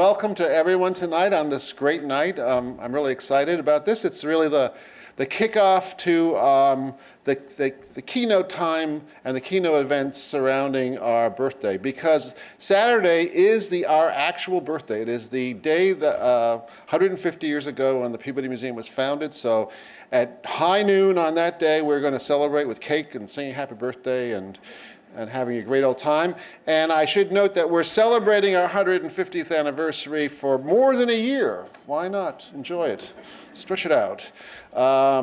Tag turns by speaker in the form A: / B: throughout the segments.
A: welcome to everyone tonight on this great night. I'm really excited about this. It's really the kickoff to the keynote time and the keynote events surrounding our birthday, because Saturday is our actual birthday. It is the day that 150 years ago when the Peabody Museum was founded. So at high noon on that day, we're going to celebrate with cake and singing happy birthday and having a great old time. And I should note that we're celebrating our 150th anniversary for more than a year. Why not? Enjoy it. Stretch it out.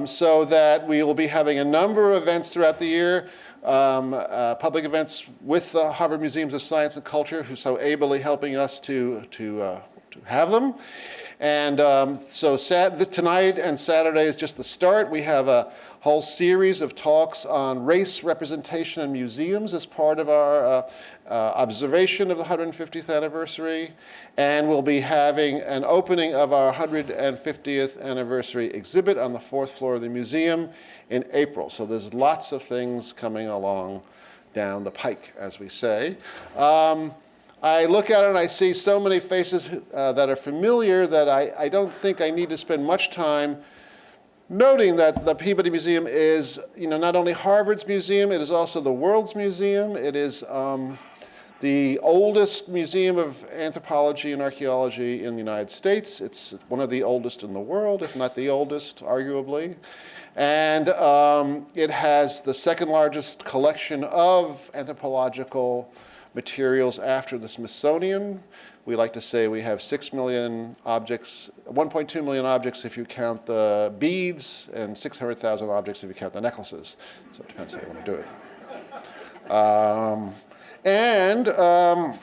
A: So that we will be having a number of events throughout the year, public events with the Harvard Museums of Science and Culture, who's so ably helping us to have them. And so tonight and Saturday is just the start. We have a whole series of talks on race representation in museums as part of our observation of the 150th anniversary. And we'll be having an opening of our 150th anniversary exhibit on the 4th floor of the museum in April. So there's lots of things coming along down the pike, as we say. I look at it and I see so many faces that are familiar that I don't think I need to spend much time noting that the Peabody Museum is, not only Harvard's museum, it is also the world's museum. It is the oldest museum of anthropology and archaeology in the United States. It's one of the oldest in the world, if not the oldest, arguably. And it has the second largest collection of anthropological materials after the Smithsonian. We like to say we have 6 million objects, 1.2 million objects if you count the beads, and 600,000 objects if you count the necklaces. So it depends how you want to do it.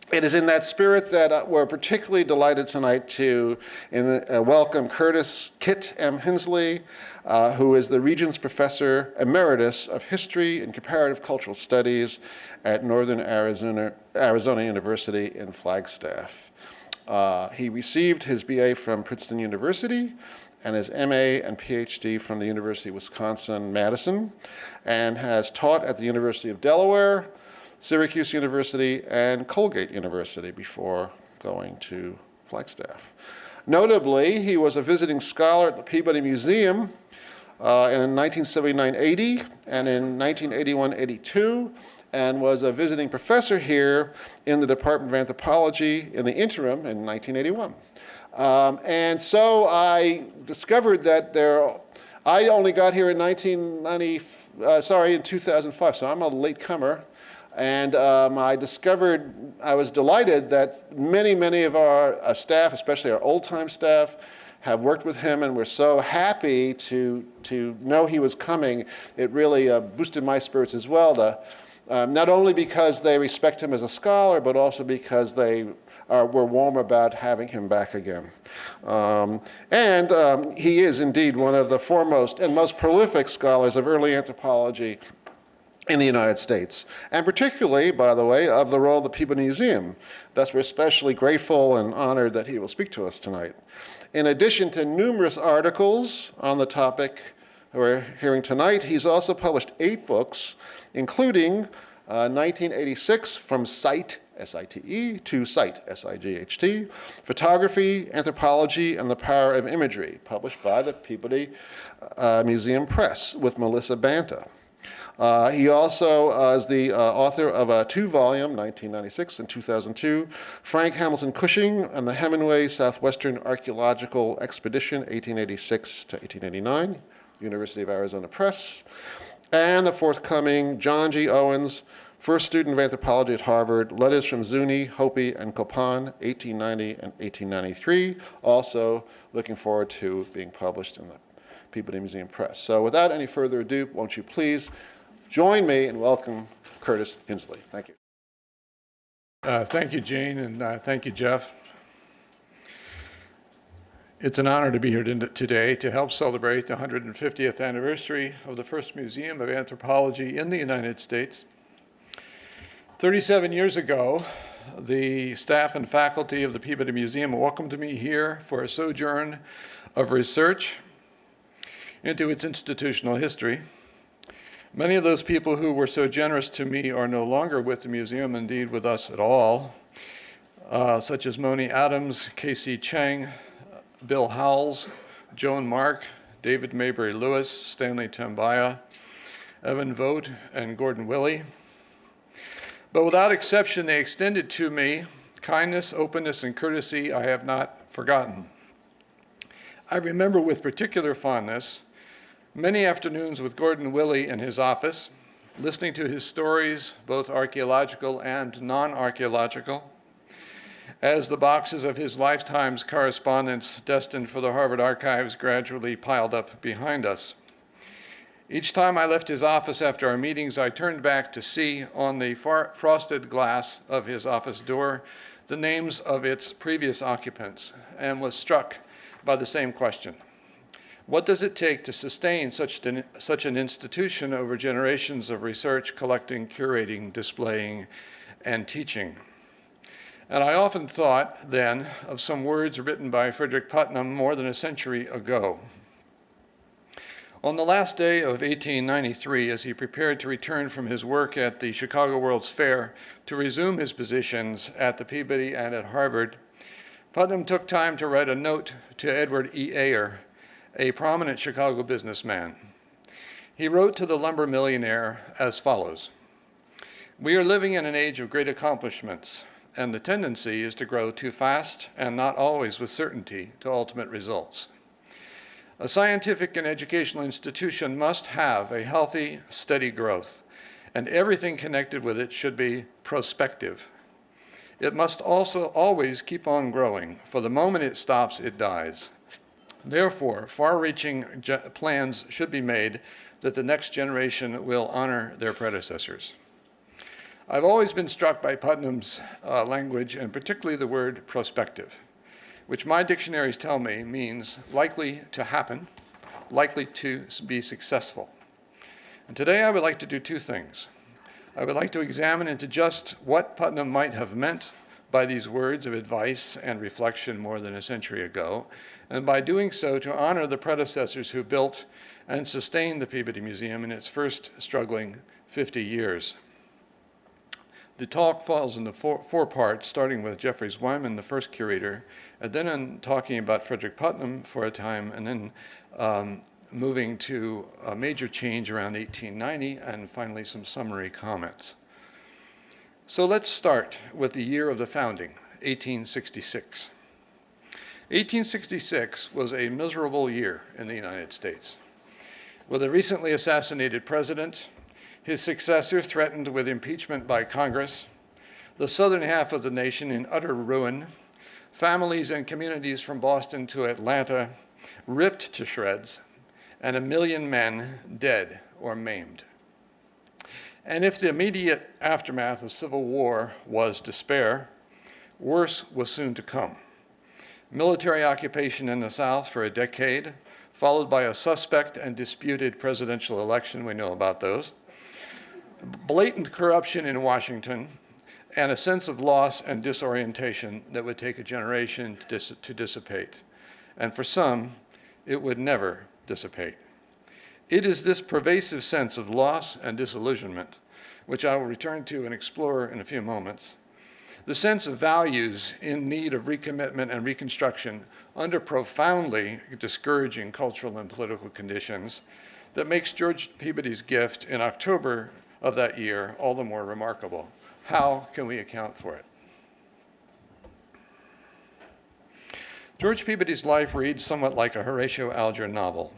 A: It is in that spirit that we're particularly delighted tonight to welcome Curtis Kit M. Hinsley, who is the Regents Professor Emeritus of History and Comparative Cultural Studies at Northern Arizona University in Flagstaff. He received his BA from Princeton University and his MA and PhD from the University of Wisconsin-Madison, and has taught at the University of Delaware, Syracuse University, and Colgate University before going to Flagstaff. Notably, he was a visiting scholar at the Peabody Museum in 1979-80 and in 1981-82, and was a visiting professor here in the Department of Anthropology in the interim in 1981. And so I discovered that I only got here in 2005, so I'm a late comer. And I was delighted that many of our staff, especially our old-time staff, have worked with him, and we're so happy to know he was coming. It really boosted my spirits as well, not only because they respect him as a scholar, but also because they were warm about having him back again. He is indeed one of the foremost and most prolific scholars of early anthropology in the United States, and particularly, by the way, of the role of the Peabody Museum. Thus, we're especially grateful and honored that he will speak to us tonight. In addition to numerous articles on the topic we're hearing tonight, he's also published 8 books, including 1986, From Sight, S-I-T-E, to Sight, S-I-G-H-T, Photography, Anthropology, and the Power of Imagery, published by the Peabody Museum Press with Melissa Banta. He also is the author of a 2-volume, 1996 and 2002, Frank Hamilton Cushing and the Hemingway Southwestern Archaeological Expedition, 1886 to 1889, University of Arizona Press, and the forthcoming John G. Owens, First Student of Anthropology at Harvard, Letters from Zuni, Hopi, and Copan, 1890 and 1893, also looking forward to being published in the Peabody Museum Press. So without any further ado, won't you please join me in welcome Curtis Hinsley. Thank you.
B: Thank you, Jane, and thank you, Jeff. It's an honor to be here today to help celebrate the 150th anniversary of the first Museum of Anthropology in the United States. 37 years ago, the staff and faculty of the Peabody Museum welcomed me here for a sojourn of research into its institutional history. Many of those people who were so generous to me are no longer with the museum, indeed with us at all. such as Moni Adams, K.C. Chang, Bill Howells, Joan Mark, David Maybury Lewis, Stanley Tambaya, Evan Vogt, and Gordon Willey. But without exception, they extended to me kindness, openness, and courtesy I have not forgotten. I remember with particular fondness many afternoons with Gordon Willey in his office, listening to his stories, both archaeological and non-archaeological, as the boxes of his lifetime's correspondence destined for the Harvard archives gradually piled up behind us. Each time I left his office after our meetings, I turned back to see on the frosted glass of his office door the names of its previous occupants and was struck by the same question. What does it take to sustain such an institution over generations of research, collecting, curating, displaying, and teaching? And I often thought then of some words written by Frederic Putnam more than a century ago. On the last day of 1893, as he prepared to return from his work at the Chicago World's Fair to resume his positions at the Peabody and at Harvard, Putnam took time to write a note to Edward E. Ayer, a prominent Chicago businessman. He wrote to the lumber millionaire as follows: "We are living in an age of great accomplishments, and the tendency is to grow too fast and not always with certainty to ultimate results. A scientific and educational institution must have a healthy, steady growth, and everything connected with it should be prospective. It must also always keep on growing, for the moment it stops, it dies. Therefore, far-reaching plans should be made that the next generation will honor their predecessors." I've always been struck by Putnam's language, and particularly the word prospective, which my dictionaries tell me means likely to happen, likely to be successful. And today I would like to do two things. I would like to examine into just what Putnam might have meant by these words of advice and reflection more than a century ago, and by doing so to honor the predecessors who built and sustained the Peabody Museum in its first struggling 50 years. The talk falls into four parts, starting with Jeffries Wyman, the first curator, and then I'm talking about Frederic Putnam for a time, and then moving to a major change around 1890, and finally some summary comments. So let's start with the year of the founding, 1866. 1866 was a miserable year in the United States. With a recently assassinated president, his successor threatened with impeachment by Congress, the southern half of the nation in utter ruin, families and communities from Boston to Atlanta ripped to shreds, and 1 million men dead or maimed. And if the immediate aftermath of civil war was despair, worse was soon to come. Military occupation in the South for a decade, followed by a suspect and disputed presidential election, we know about those, blatant corruption in Washington, and a sense of loss and disorientation that would take a generation to dissipate. And for some, it would never dissipate. It is this pervasive sense of loss and disillusionment, which I will return to and explore in a few moments, the sense of values in need of recommitment and reconstruction under profoundly discouraging cultural and political conditions, that makes George Peabody's gift in October of that year all the more remarkable. How can we account for it? George Peabody's life reads somewhat like a Horatio Alger novel.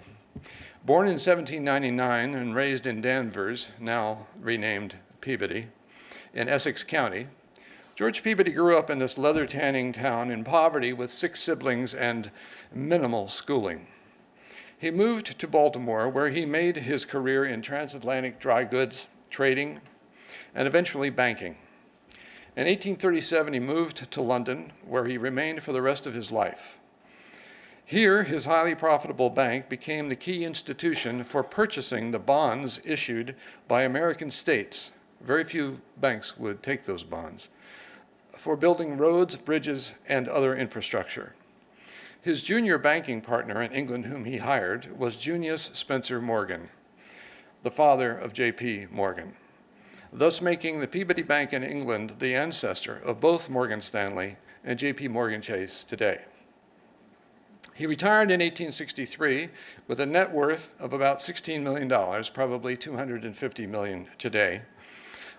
B: Born in 1799 and raised in Danvers, now renamed Peabody, in Essex County, George Peabody grew up in this leather-tanning town in poverty with 6 siblings and minimal schooling. He moved to Baltimore, where he made his career in transatlantic dry goods, trading, and eventually banking. In 1837, he moved to London, where he remained for the rest of his life. Here, his highly profitable bank became the key institution for purchasing the bonds issued by American states. Very few banks would take those bonds, for building roads, bridges, and other infrastructure. His junior banking partner in England, whom he hired, was Junius Spencer Morgan, the father of J.P. Morgan. thus making the Peabody Bank in England the ancestor of both Morgan Stanley and J.P. Morgan Chase today. He retired in 1863 with a net worth of about $16 million, probably $250 million today,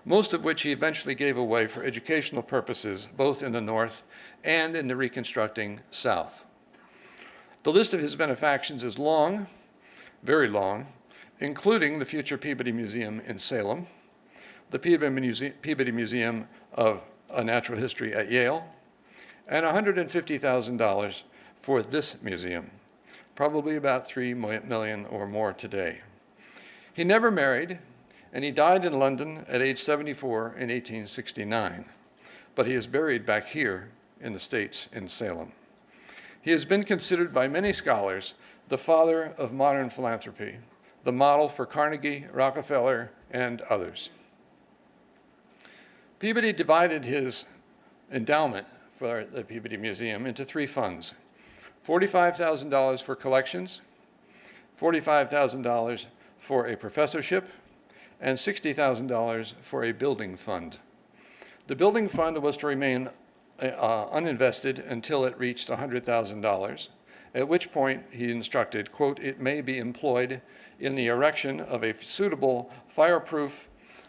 B: most of which he eventually gave away for educational purposes, both in the North and in the reconstructing South. The list of his benefactions is long, very long, including the future Peabody Museum in Salem, the Peabody Museum of Natural History at Yale, and $150,000 for this museum, probably about $3 million or more today. He never married, and he died in London at age 74 in 1869, but he is buried back here in the States in Salem. He has been considered by many scholars the father of modern philanthropy, the model for Carnegie, Rockefeller, and others. Peabody divided his endowment for the Peabody Museum into three funds: $45,000 for collections, $45,000 for a professorship, and $60,000 for a building fund. The building fund was to remain uninvested until it reached $100,000, at which point he instructed, quote, "It may be employed in the erection of a suitable fireproof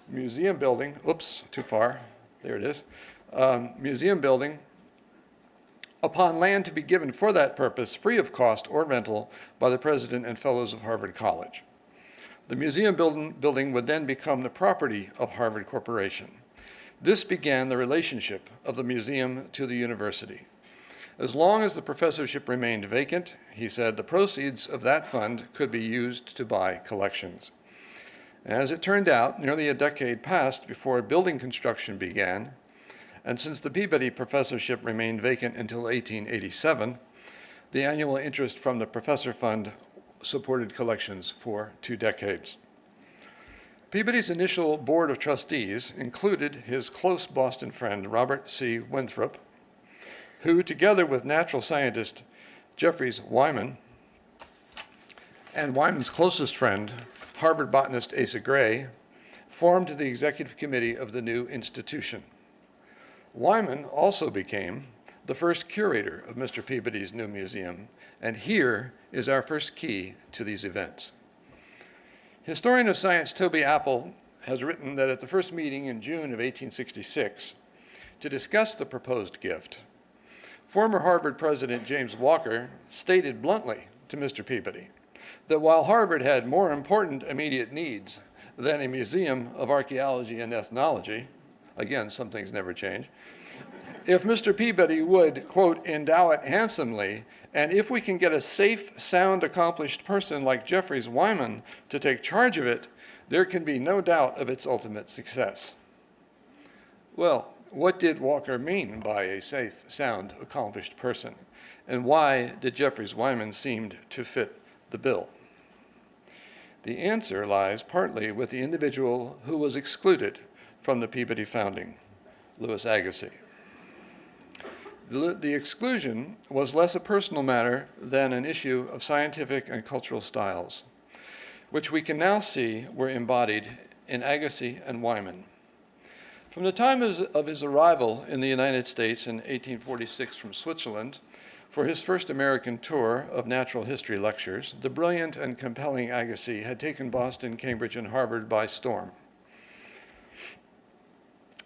B: museum building," oops, too far, there it is, museum building, upon land to be given for that purpose, free of cost or rental, by the president and fellows of Harvard College. The museum building would then become the property of Harvard Corporation. This began the relationship of the museum to the university. As long as the professorship remained vacant, he said, the proceeds of that fund could be used to buy collections. As it turned out, nearly a decade passed before building construction began, and since the Peabody professorship remained vacant until 1887, the annual interest from the professor fund supported collections for 2 decades. Peabody's initial board of trustees included his close Boston friend, Robert C. Winthrop, who, together with natural scientist Jeffries Wyman, and Wyman's closest friend, Harvard botanist Asa Gray, formed the executive committee of the new institution. Wyman also became the first curator of Mr. Peabody's new museum, and here is our first key to these events. Historian of science Toby Apple has written that at the first meeting in June of 1866, to discuss the proposed gift, former Harvard President James Walker stated bluntly to Mr. Peabody that while Harvard had more important immediate needs than a museum of archaeology and ethnology, again, some things never change, if Mr. Peabody would, quote, endow it handsomely, and if we can get a safe, sound, accomplished person like Jeffries Wyman to take charge of it, there can be no doubt of its ultimate success. Well, what did Walker mean by a safe, sound, accomplished person? And why did Jeffries Wyman seem to fit the bill? The answer lies partly with the individual who was excluded from the Peabody founding, Louis Agassiz. The exclusion was less a personal matter than an issue of scientific and cultural styles, which we can now see were embodied in Agassiz and Wyman. From the time of his arrival in the United States in 1846 from Switzerland for his first American tour of natural history lectures, the brilliant and compelling Agassiz had taken Boston, Cambridge, and Harvard by storm.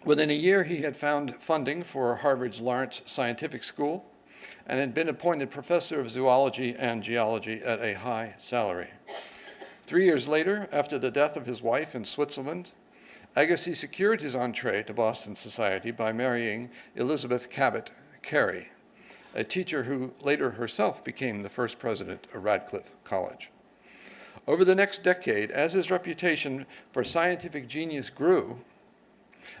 B: Within a year, he had found funding for Harvard's Lawrence Scientific School and had been appointed professor of zoology and geology at a high salary. 3 years later, after the death of his wife in Switzerland, Agassiz secured his entree to Boston society by marrying Elizabeth Cabot Carey, a teacher who later herself became the first president of Radcliffe College. Over the next decade, as his reputation for scientific genius grew,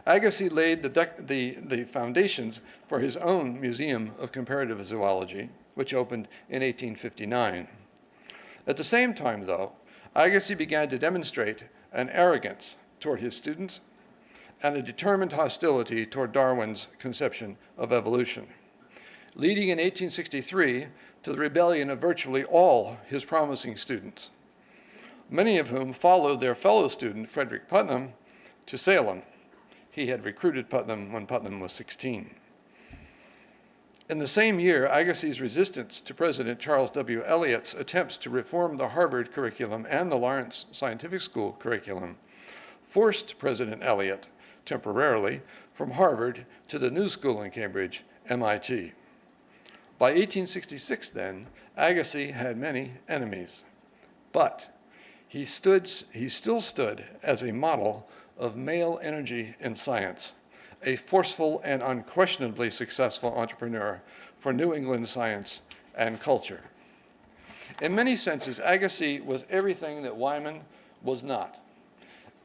B: Agassiz laid the foundations for his own Museum of Comparative Zoology, which opened in 1859. At the same time, though, Agassiz began to demonstrate an arrogance toward his students and a determined hostility toward Darwin's conception of evolution, leading in 1863 to the rebellion of virtually all his promising students, many of whom followed their fellow student, Frederic Putnam, to Salem. He had recruited Putnam when Putnam was 16. In the same year, Agassiz's resistance to President Charles W. Eliot's attempts to reform the Harvard curriculum and the Lawrence Scientific School curriculum forced President Eliot temporarily from Harvard to the New School in Cambridge, MIT. By 1866, then, Agassiz had many enemies, but he still stood as a model of male energy in science, a forceful and unquestionably successful entrepreneur for New England science and culture. In many senses, Agassiz was everything that Wyman was not,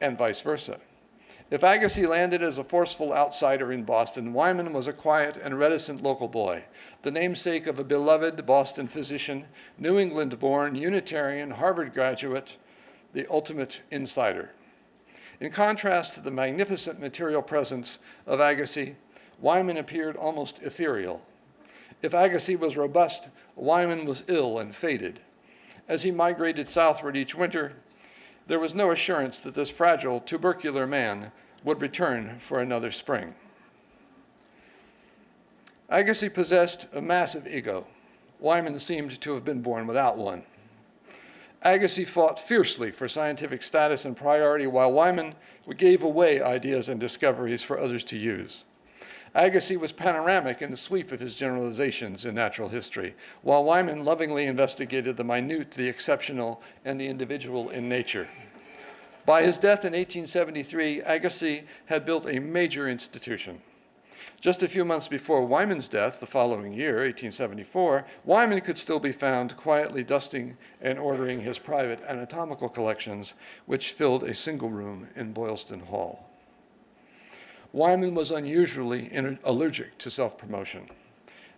B: and vice versa. If Agassiz landed as a forceful outsider in Boston, Wyman was a quiet and reticent local boy, the namesake of a beloved Boston physician, New England-born, Unitarian, Harvard graduate, the ultimate insider. In contrast to the magnificent material presence of Agassiz, Wyman appeared almost ethereal. If Agassiz was robust, Wyman was ill and faded. As he migrated southward each winter, there was no assurance that this fragile, tubercular man would return for another spring. Agassiz possessed a massive ego. Wyman seemed to have been born without one. Agassiz fought fiercely for scientific status and priority, while Wyman gave away ideas and discoveries for others to use. Agassiz was panoramic in the sweep of his generalizations in natural history, while Wyman lovingly investigated the minute, the exceptional, and the individual in nature. By his death in 1873, Agassiz had built a major institution. Just a few months before Wyman's death, the following year, 1874, Wyman could still be found quietly dusting and ordering his private anatomical collections, which filled a single room in Boylston Hall. Wyman was unusually allergic to self-promotion,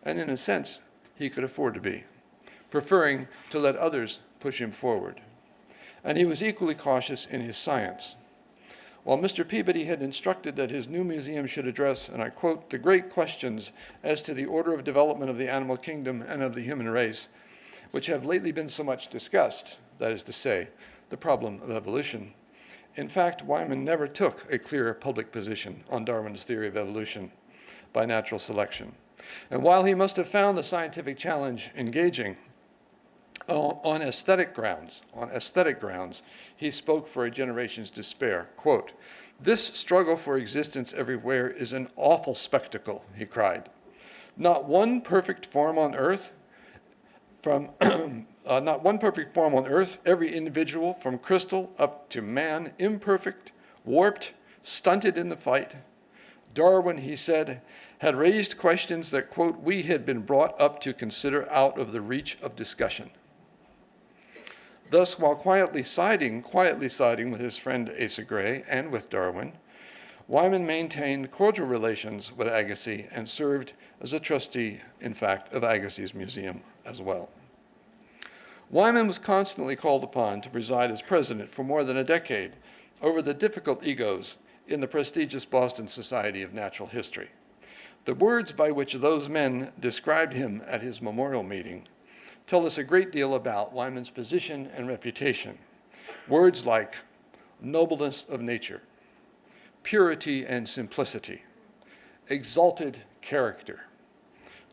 B: and in a sense, he could afford to be, preferring to let others push him forward. And he was equally cautious in his science. While Mr. Peabody had instructed that his new museum should address, and I quote, the great questions as to the order of development of the animal kingdom and of the human race, which have lately been so much discussed, that is to say, the problem of evolution. In fact, Wyman never took a clear public position on Darwin's theory of evolution by natural selection. And while he must have found the scientific challenge engaging, on aesthetic grounds, he spoke for a generation's despair. Quote, "This struggle for existence everywhere is an awful spectacle," he cried. Not one perfect form on earth, every individual from crystal up to man, imperfect, warped, stunted in the fight. Darwin, he said, had raised questions that, quote, we had been brought up to consider out of the reach of discussion. Thus, while quietly siding with his friend Asa Gray and with Darwin, Wyman maintained cordial relations with Agassiz and served as a trustee, in fact, of Agassiz's museum as well. Wyman was constantly called upon to preside as president for more than a decade over the difficult egos in the prestigious Boston Society of Natural History. The words by which those men described him at his memorial meeting tell us a great deal about Wyman's position and reputation. Words like nobleness of nature, purity and simplicity, exalted character,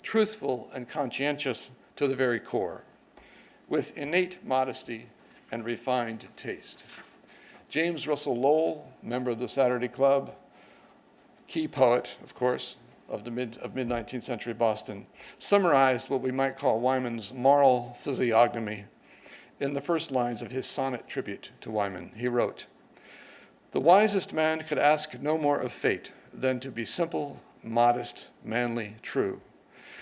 B: truthful and conscientious to the very core, with innate modesty and refined taste. James Russell Lowell, member of the Saturday Club, key poet, of course, of mid-19th century Boston, summarized what we might call Wyman's moral physiognomy in the first lines of his sonnet tribute to Wyman. He wrote, "The wisest man could ask no more of fate than to be simple, modest, manly, true,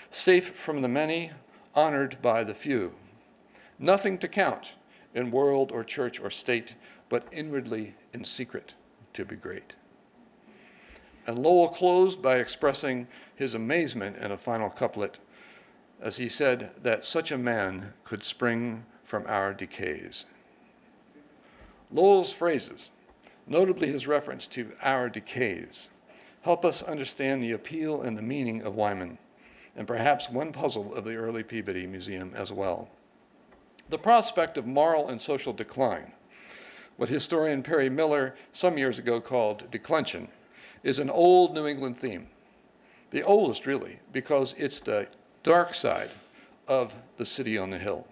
B: safe from the many, honored by the few. Nothing to count in world or church or state, but inwardly in secret to be great." And Lowell closed by expressing his amazement in a final couplet as he said that such a man could spring from our decays. Lowell's phrases, notably his reference to our decays, help us understand the appeal and the meaning of Wyman, and perhaps one puzzle of the early Peabody Museum as well. The prospect of moral and social decline what historian Perry Miller some years ago called declension, is an old New England theme. The oldest, really, because it's the dark side of the city on the hill.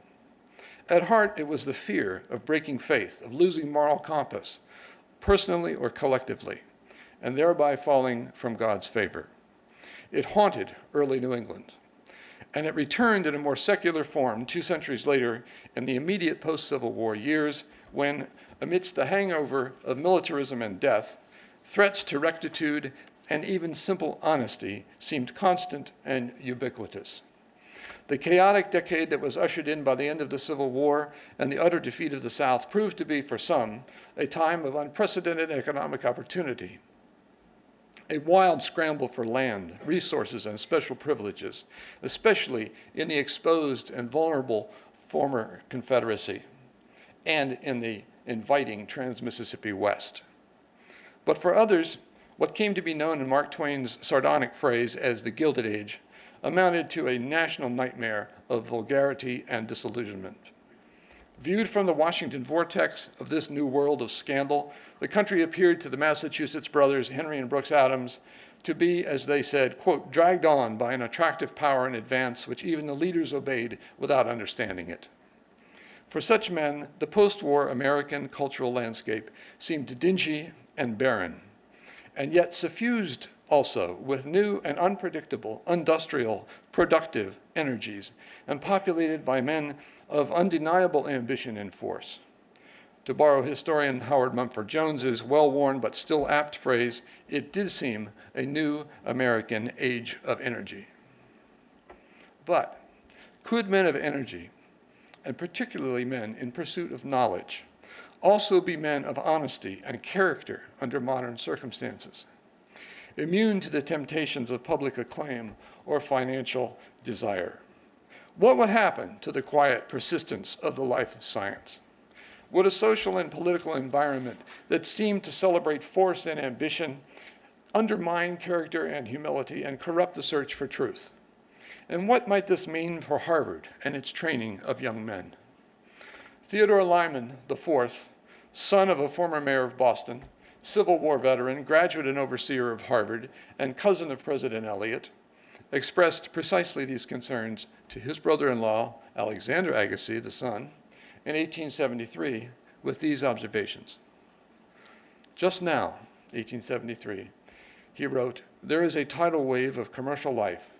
B: At heart, it was the fear of breaking faith, of losing moral compass, personally or collectively, and thereby falling from God's favor. It haunted early New England, and it returned in a more secular form 2 centuries later in the immediate post-Civil War years when, amidst the hangover of militarism and death, threats to rectitude and even simple honesty seemed constant and ubiquitous. The chaotic decade that was ushered in by the end of the Civil War and the utter defeat of the South proved to be, for some, a time of unprecedented economic opportunity. A wild scramble for land, resources, and special privileges, especially in the exposed and vulnerable former Confederacy and in the inviting Trans-Mississippi West. But for others, what came to be known in Mark Twain's sardonic phrase as the Gilded Age amounted to a national nightmare of vulgarity and disillusionment. Viewed from the Washington vortex of this new world of scandal, the country appeared to the Massachusetts brothers Henry and Brooks Adams to be, as they said, quote, dragged on by an attractive power in advance which even the leaders obeyed without understanding it. For such men, the post-war American cultural landscape seemed dingy and barren, and yet suffused also with new and unpredictable, industrial, productive energies, and populated by men of undeniable ambition and force. To borrow historian Howard Mumford Jones's well-worn but still apt phrase, it did seem a new American age of energy. But could men of energy, and particularly men in pursuit of knowledge, also be men of honesty and character under modern circumstances, immune to the temptations of public acclaim or financial desire? What would happen to the quiet persistence of the life of science? Would a social and political environment that seemed to celebrate force and ambition undermine character and humility and corrupt the search for truth? And what might this mean for Harvard and its training of young men? Theodore Lyman IV, son of a former mayor of Boston, Civil War veteran, graduate and overseer of Harvard, and cousin of President Eliot, expressed precisely these concerns to his brother-in-law, Alexander Agassiz, the son, in 1873 with these observations. Just now, 1873, he wrote, "There is a tidal wave of commercial life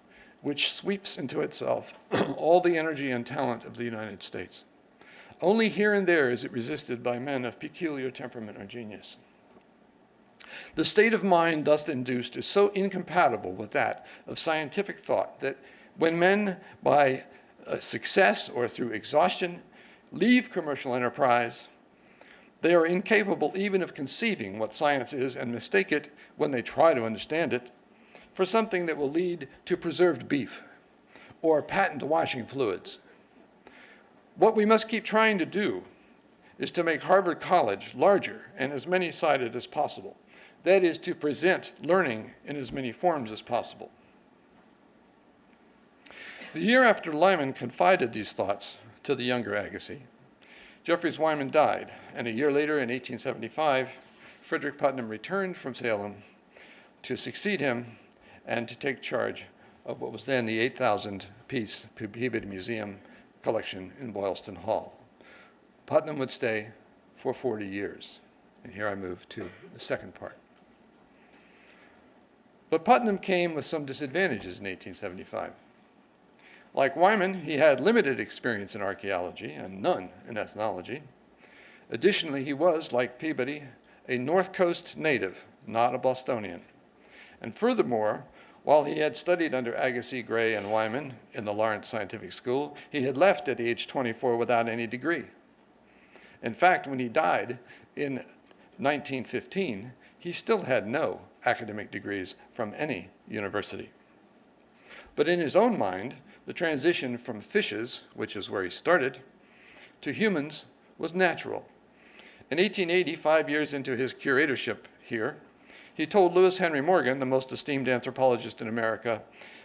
B: which sweeps into itself all the energy and talent of the United States. Only here and there is it resisted by men of peculiar temperament or genius. The state of mind thus induced is so incompatible with that of scientific thought that when men, by success or through exhaustion, leave commercial enterprise, they are incapable even of conceiving what science is and mistake it, when they try to understand it, for something that will lead to preserved beef or patent washing fluids. What we must keep trying to do is to make Harvard College larger and as many-sided as possible. That is, to present learning in as many forms as possible." The year after Lyman confided these thoughts to the younger Agassiz, Jeffries Wyman died, and a year later, in 1875, Frederic Putnam returned from Salem to succeed him and to take charge of what was then the 8,000-piece Peabody Museum collection in Boylston Hall. Putnam would stay for 40 years. And here I move to the second part. But Putnam came with some disadvantages in 1875. Like Wyman, he had limited experience in archaeology and none in ethnology. Additionally, he was, like Peabody, a North Coast native, not a Bostonian. And furthermore, while he had studied under Agassiz, Gray, and Wyman in the Lawrence Scientific School, he had left at age 24 without any degree. In fact, when he died in 1915, he still had no academic degrees from any university. But in his own mind, the transition from fishes, which is where he started, to humans was natural. In 1880, 5 years into his curatorship here, he told Lewis Henry Morgan, the most esteemed anthropologist in America,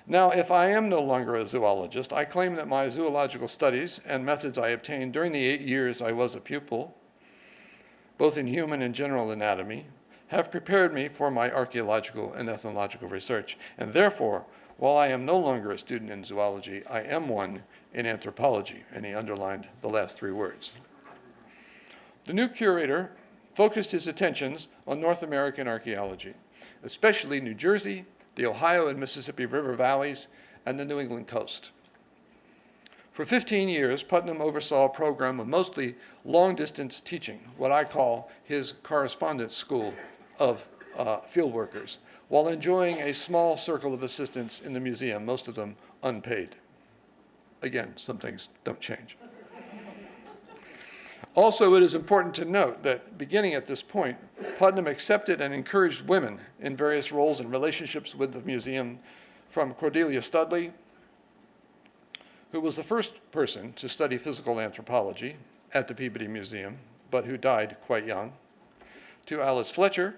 B: "Now, if I am no longer a zoologist, I claim that my zoological studies and methods I obtained during the 8 years I was a pupil, both in human and general anatomy, have prepared me for my archaeological and ethnological research, and therefore, while I am no longer a student in zoology, I am one in anthropology, and he underlined the last 3 words. The new curator focused his attentions on North American archaeology, especially New Jersey, the Ohio and Mississippi River valleys, and the New England coast. For 15 years, Putnam oversaw a program of mostly long-distance teaching, what I call his correspondence school of field workers, while enjoying a small circle of assistants in the museum, most of them unpaid. Again, some things don't change. Also, it is important to note that beginning at this point, Putnam accepted and encouraged women in various roles and relationships with the museum, from Cordelia Studley, who was the first person to study physical anthropology at the Peabody Museum, but who died quite young, to Alice Fletcher,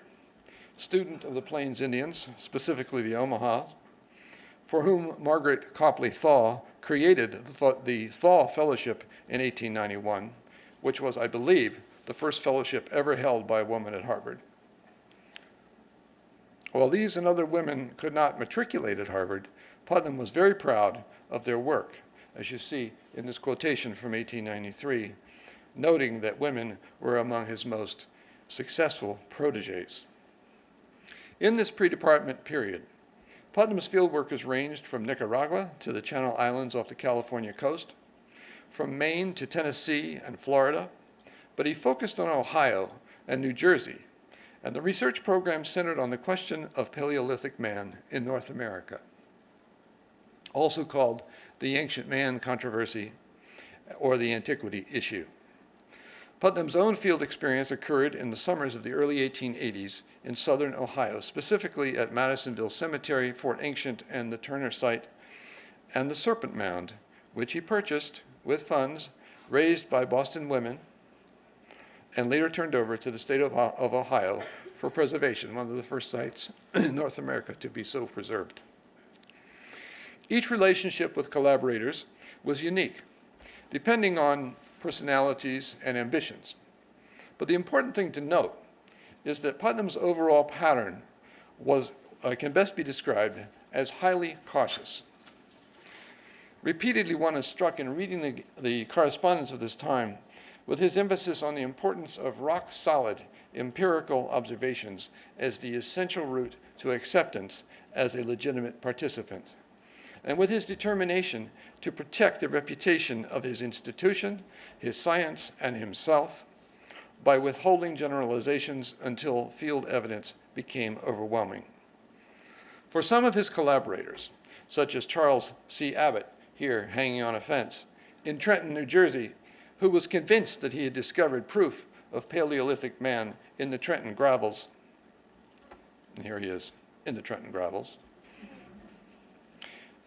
B: student of the Plains Indians, specifically the Omahas, for whom Margaret Copley Thaw created the Thaw Fellowship in 1891, which was, I believe, the first fellowship ever held by a woman at Harvard. While these and other women could not matriculate at Harvard, Putnam was very proud of their work, as you see in this quotation from 1893, noting that women were among his most successful protégés. In this pre-department period, Putnam's field workers ranged from Nicaragua to the Channel Islands off the California coast, from Maine to Tennessee and Florida, but he focused on Ohio and New Jersey, and the research program centered on the question of Paleolithic man in North America, also called the ancient man controversy or the antiquity issue. Putnam's own field experience occurred in the summers of the early 1880s in southern Ohio, specifically at Madisonville Cemetery, Fort Ancient, and the Turner site, and the Serpent Mound, which he purchased with funds raised by Boston women and later turned over to the state of Ohio for preservation, one of the first sites in North America to be so preserved. Each relationship with collaborators was unique, depending on personalities and ambitions. But the important thing to note is that Putnam's overall pattern can best be described as highly cautious. Repeatedly, one is struck in reading the correspondence of this time with his emphasis on the importance of rock-solid empirical observations as the essential route to acceptance as a legitimate participant, and with his determination to protect the reputation of his institution, his science, and himself by withholding generalizations until field evidence became overwhelming. For some of his collaborators, such as Charles C. Abbott, here hanging on a fence, in Trenton, New Jersey, who was convinced that he had discovered proof of Paleolithic man in the Trenton gravels. And here he is, in the Trenton gravels.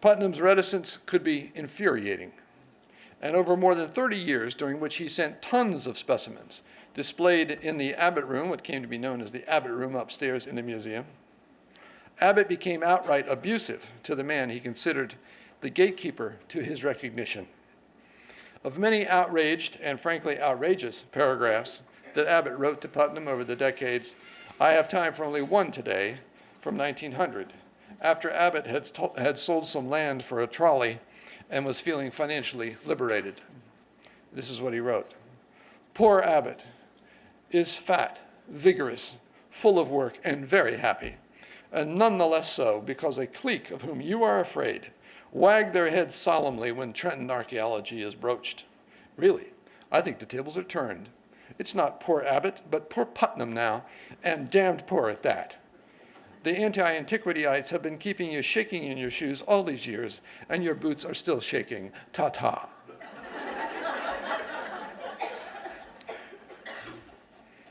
B: Putnam's reticence could be infuriating, and over more than 30 years, during which he sent tons of specimens displayed in the Abbott room, what came to be known as the Abbott room upstairs in the museum, Abbott became outright abusive to the man he considered the gatekeeper to his recognition. Of many outraged and frankly outrageous paragraphs that Abbott wrote to Putnam over the decades, I have time for only one today, from 1900, after Abbott had sold some land for a trolley and was feeling financially liberated. This is what he wrote. Poor Abbott is fat, vigorous, full of work, and very happy, and none the less so because a clique of whom you are afraid wag their heads solemnly when Trenton archaeology is broached. Really, I think the tables are turned. It's not poor Abbott, but poor Putnam now, and damned poor at that. The anti-antiquityites have been keeping you shaking in your shoes all these years, and your boots are still shaking. Ta-ta.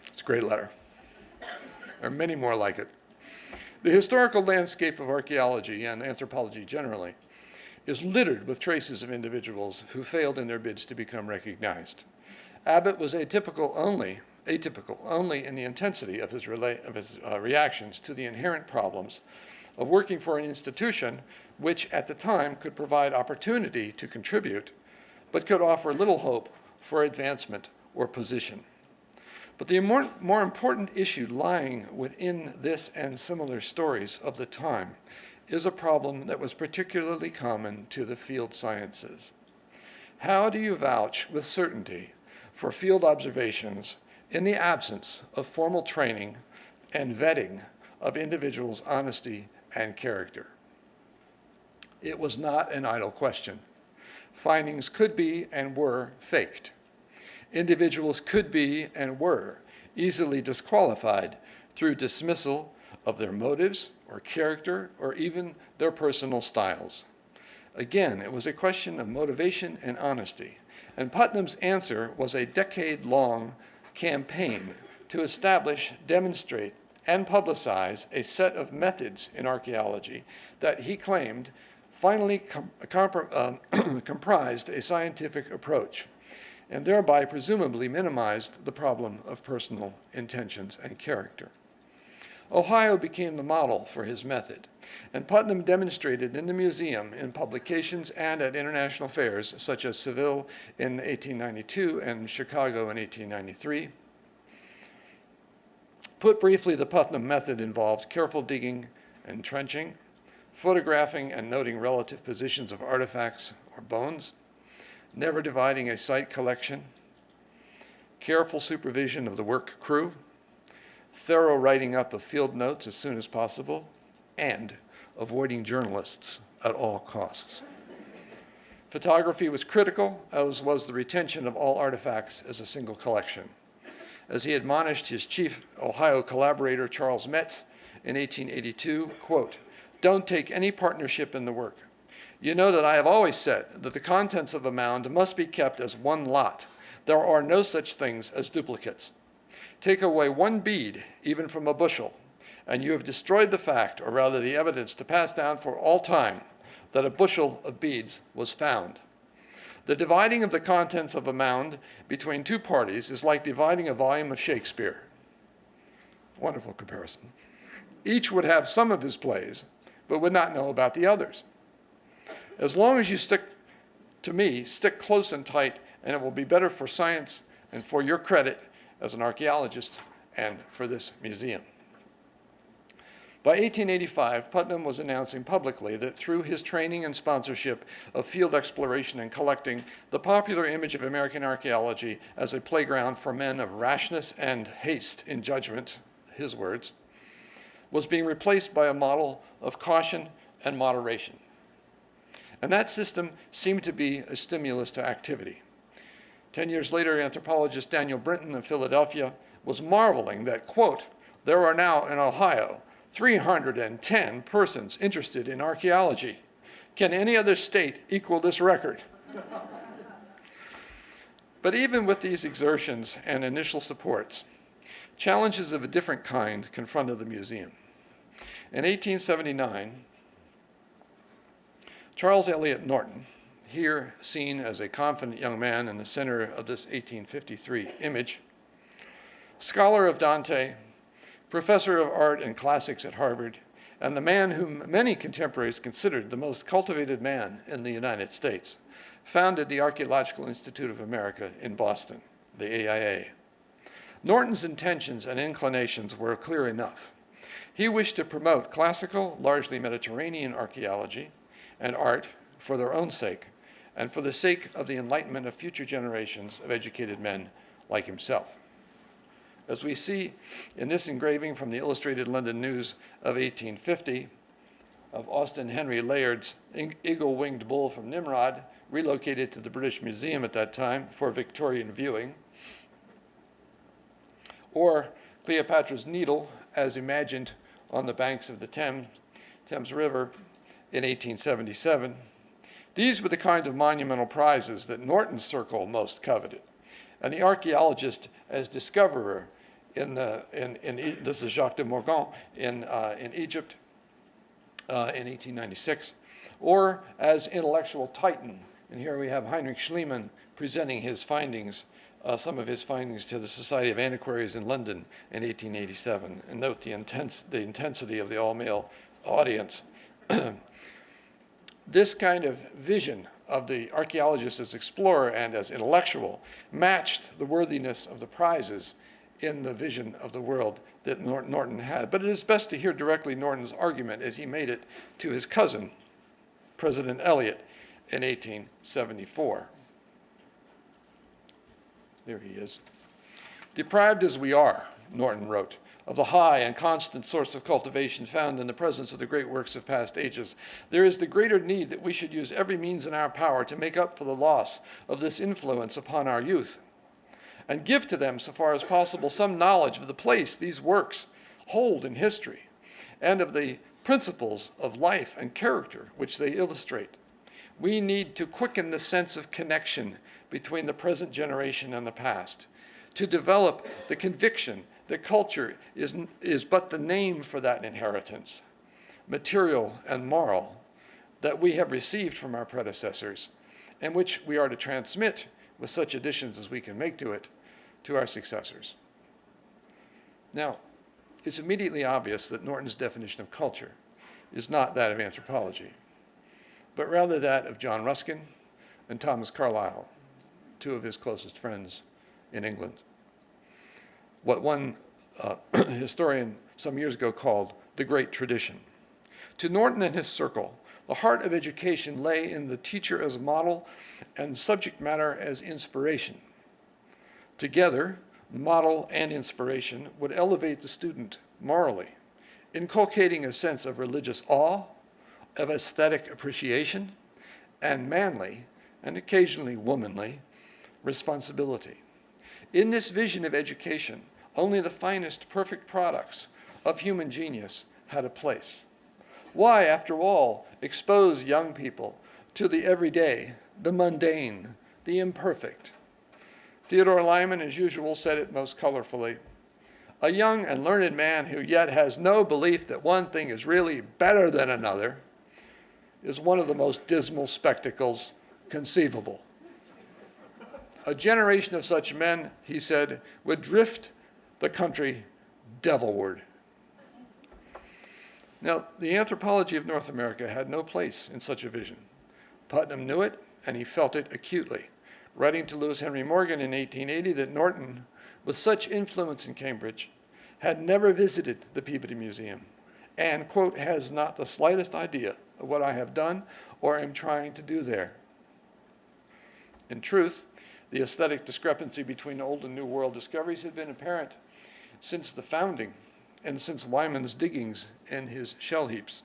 B: It's a great letter. There are many more like it. The historical landscape of archaeology and anthropology generally is littered with traces of individuals who failed in their bids to become recognized. Abbott was atypical only in the intensity of his reactions to the inherent problems of working for an institution which at the time could provide opportunity to contribute, but could offer little hope for advancement or position. But the more important issue lying within this and similar stories of the time is a problem that was particularly common to the field sciences. How do you vouch with certainty for field observations in the absence of formal training and vetting of individuals' honesty and character? It was not an idle question. Findings could be and were faked. Individuals could be and were easily disqualified through dismissal of their motives or character or even their personal styles. Again, it was a question of motivation and honesty, and Putnam's answer was a decade-long campaign to establish, demonstrate, and publicize a set of methods in archaeology that he claimed finally comprised a scientific approach, and thereby presumably minimized the problem of personal intentions and character. Ohio became the model for his method, and Putnam demonstrated in the museum, in publications, and at international fairs such as Seville in 1892 and Chicago in 1893. Put briefly, the Putnam method involved careful digging and trenching, photographing and noting relative positions of artifacts or bones, never dividing a site collection, careful supervision of the work crew, thorough writing up of field notes as soon as possible, and avoiding journalists at all costs. Photography was critical, as was the retention of all artifacts as a single collection. As he admonished his chief Ohio collaborator, Charles Metz, in 1882, quote, "Don't take any partnership in the work. You know that I have always said that the contents of a mound must be kept as one lot. There are no such things as duplicates. Take away one bead, even from a bushel, and you have destroyed the fact, or rather the evidence to pass down for all time, that a bushel of beads was found. The dividing of the contents of a mound between two parties is like dividing a volume of Shakespeare." Wonderful comparison. Each would have some of his plays, but would not know about the others. As long as you stick to me, stick close and tight, and it will be better for science and for your credit as an archaeologist and for this museum. By 1885, Putnam was announcing publicly that through his training and sponsorship of field exploration and collecting, the popular image of American archaeology as a playground for men of rashness and haste in judgment, his words, was being replaced by a model of caution and moderation. And that system seemed to be a stimulus to activity. 10 years later, anthropologist Daniel Brinton of Philadelphia was marveling that, quote, "There are now in Ohio 310 persons interested in archaeology. Can any other state equal this record?" But even with these exertions and initial supports, challenges of a different kind confronted the museum. In 1879, Charles Eliot Norton, here seen as a confident young man in the center of this 1853 image, scholar of Dante, professor of art and classics at Harvard, and the man whom many contemporaries considered the most cultivated man in the United States, founded the Archaeological Institute of America in Boston, the AIA. Norton's intentions and inclinations were clear enough. He wished to promote classical, largely Mediterranean archaeology and art for their own sake, and for the sake of the enlightenment of future generations of educated men like himself. As we see in this engraving from the Illustrated London News of 1850 of Austin Henry Layard's eagle-winged bull from Nimrod, relocated to the British Museum at that time for Victorian viewing, or Cleopatra's Needle as imagined on the banks of the Thames River in 1877. These were the kinds of monumental prizes that Norton's circle most coveted. And the archaeologist as discoverer this is Jacques de Morgan in Egypt in 1896, or as intellectual titan. And here we have Heinrich Schliemann presenting his findings, some of his findings to the Society of Antiquaries in London in 1887. And note the intensity of the all-male audience. This kind of vision of the archaeologist as explorer and as intellectual matched the worthiness of the prizes in the vision of the world that Norton had. But it is best to hear directly Norton's argument as he made it to his cousin, President Eliot, in 1874. There he is. Deprived as we are, Norton wrote, of the high and constant source of cultivation found in the presence of the great works of past ages, there is the greater need that we should use every means in our power to make up for the loss of this influence upon our youth, and give to them, so far as possible, some knowledge of the place these works hold in history, and of the principles of life and character which they illustrate. We need to quicken the sense of connection between the present generation and the past, to develop the conviction that culture is but the name for that inheritance, material and moral, that we have received from our predecessors, and which we are to transmit, with such additions as we can make to it, to our successors. Now, it's immediately obvious that Norton's definition of culture is not that of anthropology, but rather that of John Ruskin and Thomas Carlyle, two of his closest friends in England. What one historian some years ago called the great tradition. To Norton and his circle, the heart of education lay in the teacher as a model and subject matter as inspiration. Together, model and inspiration would elevate the student morally, inculcating a sense of religious awe, of aesthetic appreciation, and manly, and occasionally womanly, responsibility. In this vision of education, only the finest perfect products of human genius had a place. Why, after all, expose young people to the everyday, the mundane, the imperfect? Theodore Lyman, as usual, said it most colorfully. A young and learned man who yet has no belief that one thing is really better than another is one of the most dismal spectacles conceivable. A generation of such men, he said, would drift the country devilward. Now, the anthropology of North America had no place in such a vision. Putnam knew it, and he felt it acutely, writing to Lewis Henry Morgan in 1880 that Norton, with such influence in Cambridge, had never visited the Peabody Museum and, quote, has not the slightest idea of what I have done or am trying to do there. In truth, the aesthetic discrepancy between Old and New World discoveries had been apparent since the founding and since Wyman's diggings in his shell heaps.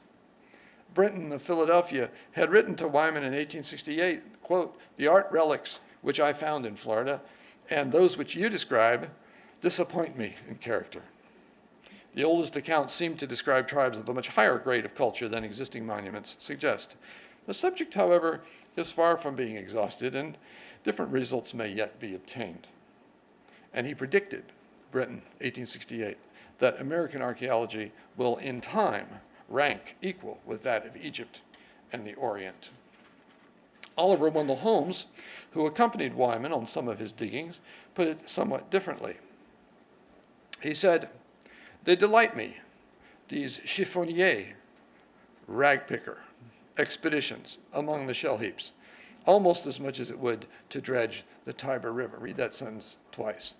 B: Brinton of Philadelphia had written to Wyman in 1868, quote, the art relics which I found in Florida and those which you describe disappoint me in character. The oldest accounts seem to describe tribes of a much higher grade of culture than existing monuments suggest. The subject, however, is far from being exhausted, and different results may yet be obtained. And he predicted, Brinton, 1868, that American archaeology will in time rank equal with that of Egypt and the Orient. Oliver Wendell Holmes, who accompanied Wyman on some of his diggings, put it somewhat differently. He said, they delight me, these chiffonnier, rag picker, expeditions among the shell heaps, almost as much as it would to dredge the Tiber River. Read that sentence twice.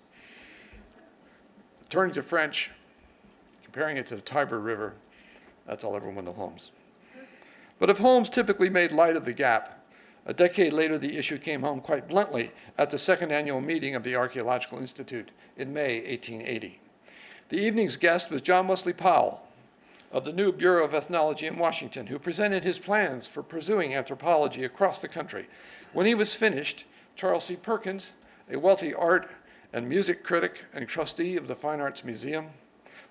B: Turning to French, comparing it to the Tiber River, that's Oliver Wendell Holmes. But if Holmes typically made light of the gap, a decade later the issue came home quite bluntly at the second annual meeting of the Archaeological Institute in May 1880. The evening's guest was John Wesley Powell of the new Bureau of Ethnology in Washington, who presented his plans for pursuing anthropology across the country. When he was finished, Charles C. Perkins, a wealthy art and music critic and trustee of the Fine Arts Museum,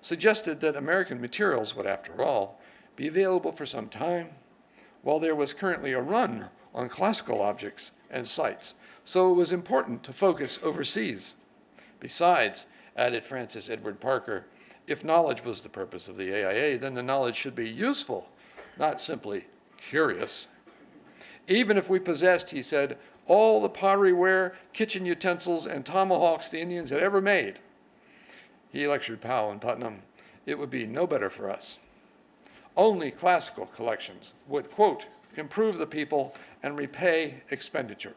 B: suggested that American materials would, after all, be available for some time, while there was currently a run on classical objects and sites, so it was important to focus overseas. Besides, added Francis Edward Parker, if knowledge was the purpose of the AIA, then the knowledge should be useful, not simply curious. Even if we possessed, he said, all the pottery ware, kitchen utensils, and tomahawks the Indians had ever made, he lectured Powell and Putnam, it would be no better for us. Only classical collections would, quote, improve the people and repay expenditure.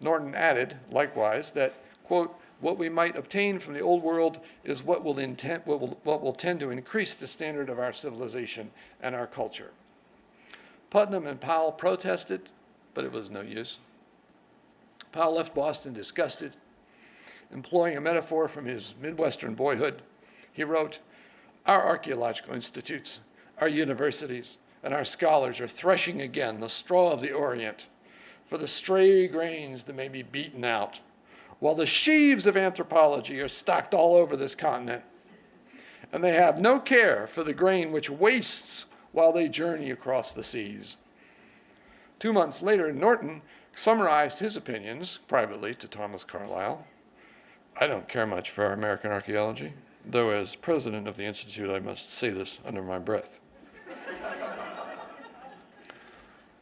B: Norton added, likewise, that, quote, What we might obtain from the old world is what will tend to increase the standard of our civilization and our culture. Putnam and Powell protested, but it was no use. Powell left Boston disgusted. Employing a metaphor from his Midwestern boyhood, he wrote, "Our archaeological institutes, our universities, and our scholars are threshing again the straw of the Orient for the stray grains that may be beaten out, while the sheaves of anthropology are stocked all over this continent, and they have no care for the grain which wastes while they journey across the seas." 2 months later, Norton summarized his opinions privately to Thomas Carlyle. "I don't care much for our American archaeology, though as president of the Institute I must say this under my breath."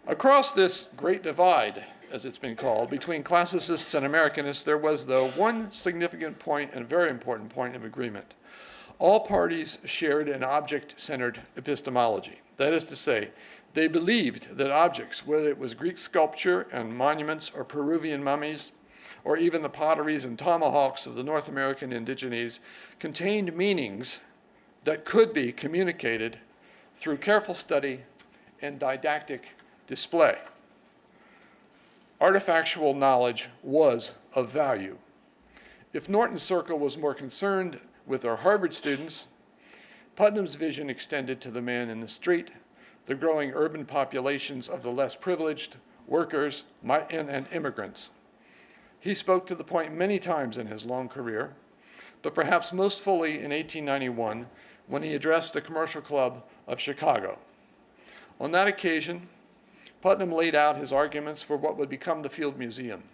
B: Across this great divide, as it's been called, between classicists and Americanists, there was, though, one significant point and very important point of agreement. All parties shared an object-centered epistemology. That is to say, they believed that objects, whether it was Greek sculpture and monuments or Peruvian mummies, or even the potteries and tomahawks of the North American indigenes, contained meanings that could be communicated through careful study and didactic display. Artifactual knowledge was of value. If Norton's circle was more concerned with our Harvard students, Putnam's vision extended to the man in the street, the growing urban populations of the less privileged, workers, and immigrants. He spoke to the point many times in his long career, but perhaps most fully in 1891 when he addressed the Commercial Club of Chicago. On that occasion, Putnam laid out his arguments for what would become the Field Museum,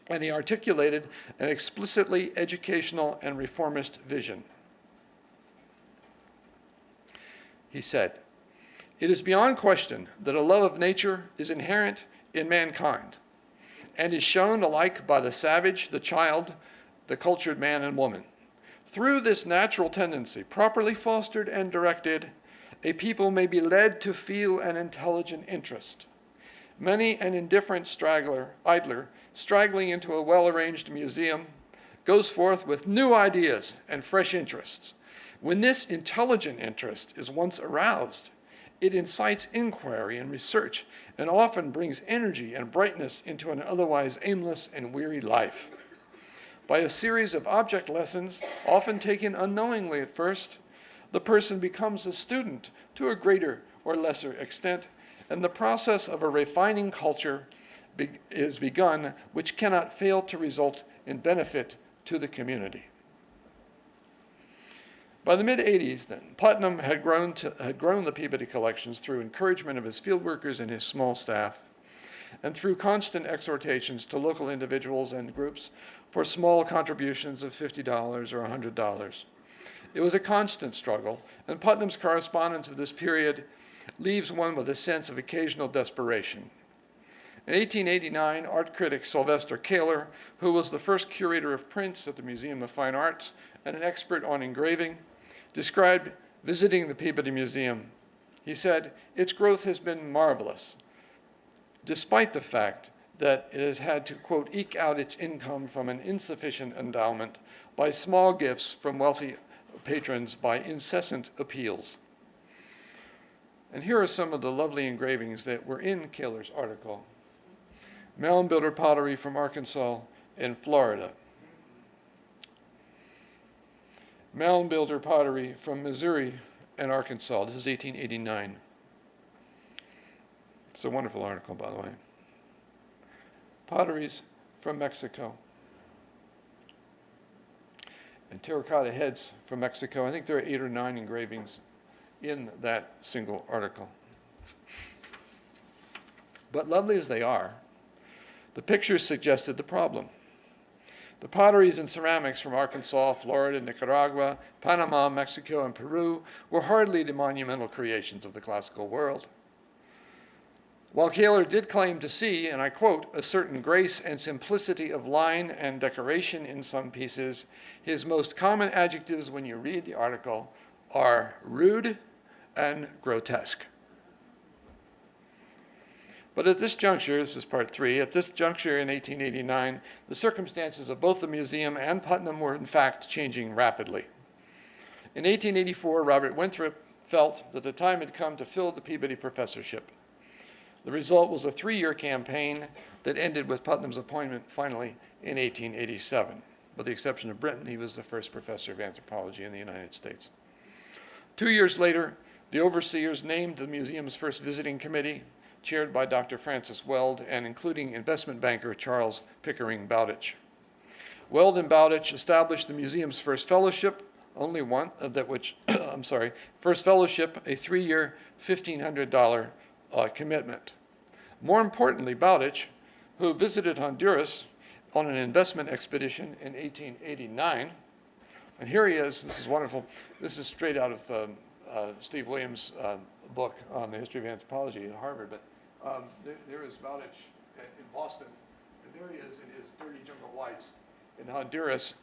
B: and he articulated an explicitly educational and reformist vision. He said, "It is beyond question that a love of nature is inherent in mankind and is shown alike by the savage, the child, the cultured man and woman. Through this natural tendency, properly fostered and directed, a people may be led to feel an intelligent interest. Many an indifferent idler, straggling into a well-arranged museum, goes forth with new ideas and fresh interests. When this intelligent interest is once aroused, it incites inquiry and research and often brings energy and brightness into an otherwise aimless and weary life. By a series of object lessons, often taken unknowingly at first, the person becomes a student to a greater or lesser extent, and the process of a refining culture is begun, which cannot fail to result in benefit to the community." By the mid-'80s, then, Putnam had grown the Peabody collections through encouragement of his field workers and his small staff, and through constant exhortations to local individuals and groups for small contributions of $50 or $100. It was a constant struggle, and Putnam's correspondence of this period leaves one with a sense of occasional desperation. In 1889, art critic Sylvester Kaler, who was the first curator of prints at the Museum of Fine Arts and an expert on engraving, described visiting the Peabody Museum. He said, "Its growth has been marvelous, despite the fact that it has had to, quote, eke out its income from an insufficient endowment by small gifts from wealthy patrons by incessant appeals." And here are some of the lovely engravings that were in Kaler's article. Moundbuilder pottery from Arkansas and Florida. Moundbuilder pottery from Missouri and Arkansas. This is 1889. It's a wonderful article, by the way. Potteries from Mexico. And terracotta heads from Mexico. I think there are 8 or 9 engravings in that single article. But lovely as they are, the pictures suggested the problem. The potteries and ceramics from Arkansas, Florida, Nicaragua, Panama, Mexico, and Peru were hardly the monumental creations of the classical world. While Kaler did claim to see, and I quote, "a certain grace and simplicity of line and decoration in some pieces," his most common adjectives when you read the article are rude and grotesque. But at this juncture, this is part 3, at this juncture in 1889, the circumstances of both the museum and Putnam were in fact changing rapidly. In 1884, Robert Winthrop felt that the time had come to fill the Peabody professorship. The result was a 3-year campaign that ended with Putnam's appointment finally in 1887. With the exception of Britain, he was the first professor of anthropology in the United States. 2 years later, the overseers named the museum's first visiting committee, chaired by Dr. Francis Weld and including investment banker Charles Pickering Bowditch. Weld and Bowditch established the museum's first fellowship, only one, first fellowship, a 3-year, $1,500 commitment. More importantly, Bowditch, who visited Honduras on an investment expedition in 1889, and here he is, this is wonderful, this is straight out of Steve Williams' book on the history of anthropology at Harvard, but there is Bowditch in Boston, and there he is in his dirty jungle whites in Honduras.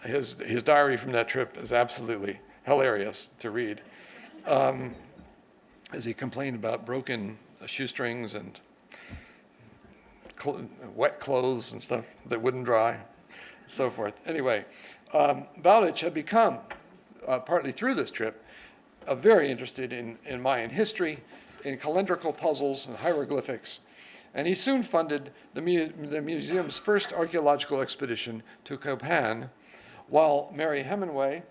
B: His diary from that trip is absolutely hilarious to read, as he complained about broken shoestrings and wet clothes and stuff that wouldn't dry, and so forth. Anyway, Bowditch had become, partly through this trip, very interested in Mayan history, in calendrical puzzles and hieroglyphics, and he soon funded the museum's first archaeological expedition to Copan, while Mary Hemingway